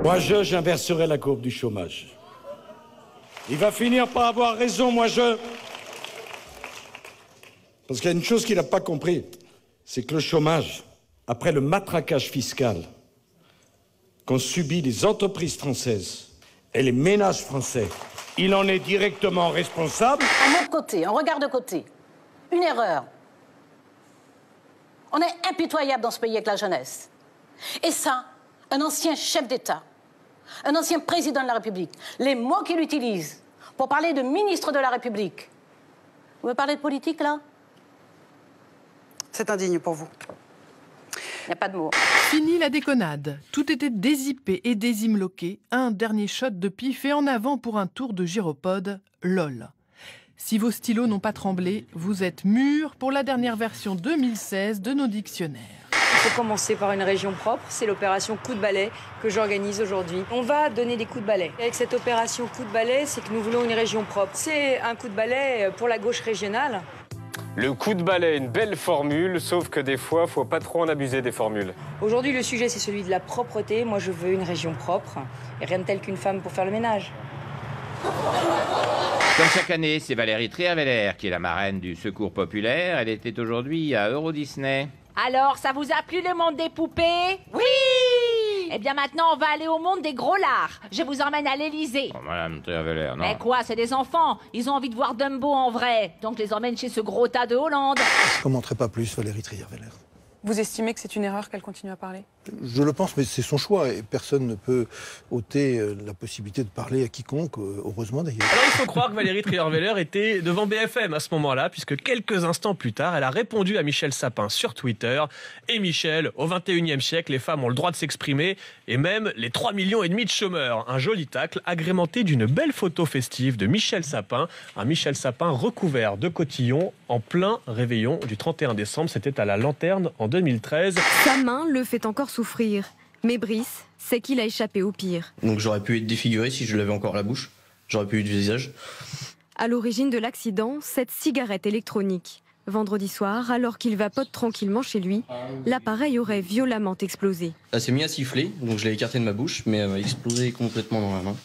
Moi, j'inverserai la courbe du chômage. Il va finir par avoir raison, Parce qu'il y a une chose qu'il n'a pas compris, c'est que le chômage, après le matraquage fiscal qu'ont subi les entreprises françaises et les ménages français, il en est directement responsable. Un autre côté, un regard de côté, une erreur. On est impitoyable dans ce pays avec la jeunesse. Et ça, un ancien chef d'État, un ancien président de la République, les mots qu'il utilise pour parler de ministre de la République. Vous me parlez de politique, là? C'est indigne pour vous. Il n'y a pas de mots. Fini la déconnade. Tout était dézippé et désimloqué. Un dernier shot de pif et en avant pour un tour de gyropode. LOL. Si vos stylos n'ont pas tremblé, vous êtes mûrs pour la dernière version 2016 de nos dictionnaires. Il faut commencer par une région propre. C'est l'opération coup de balai que j'organise aujourd'hui. On va donner des coups de balai. Avec cette opération coup de balai, c'est que nous voulons une région propre. C'est un coup de balai pour la gauche régionale. Le coup de balai, une belle formule, sauf que des fois, faut pas trop en abuser des formules. Aujourd'hui, le sujet, c'est celui de la propreté. Moi, je veux une région propre. Et rien de tel qu'une femme pour faire le ménage. Comme chaque année, c'est Valérie Trierweiler qui est la marraine du Secours populaire. Elle était aujourd'hui à Euro Disney. Alors, ça vous a plu le monde des poupées? Oui! Eh bien maintenant, on va aller au monde des gros lards. Je vous emmène à l'Élysée. Oh, Madame Trierweiler, non. Mais quoi, c'est des enfants. Ils ont envie de voir Dumbo en vrai. Donc je les emmène chez ce gros tas de Hollande. Je ne commenterai pas plus Valérie Trierweiler. Vous estimez que c'est une erreur qu'elle continue à parler? Je le pense, mais c'est son choix et personne ne peut ôter la possibilité de parler à quiconque, heureusement d'ailleurs. Alors il faut croire que Valérie Trierweiler était devant BFM à ce moment-là, puisque quelques instants plus tard, elle a répondu à Michel Sapin sur Twitter. Et Michel, au 21e siècle, les femmes ont le droit de s'exprimer, et même les 3,5 millions de chômeurs. Un joli tacle agrémenté d'une belle photo festive de Michel Sapin, un Michel Sapin recouvert de cotillon en plein réveillon du 31 décembre. C'était à la Lanterne en 2013. Sa main le fait encore souffrir. Mais Brice sait qu'il a échappé au pire. Donc j'aurais pu être défiguré si je l'avais encore la bouche. J'aurais pu eu du visage. À l'origine de l'accident, cette cigarette électronique. Vendredi soir, alors qu'il vapote tranquillement chez lui, l'appareil aurait violemment explosé. Elle s'est mise à siffler, donc je l'ai écarté de ma bouche, mais elle m'a explosé complètement dans la main.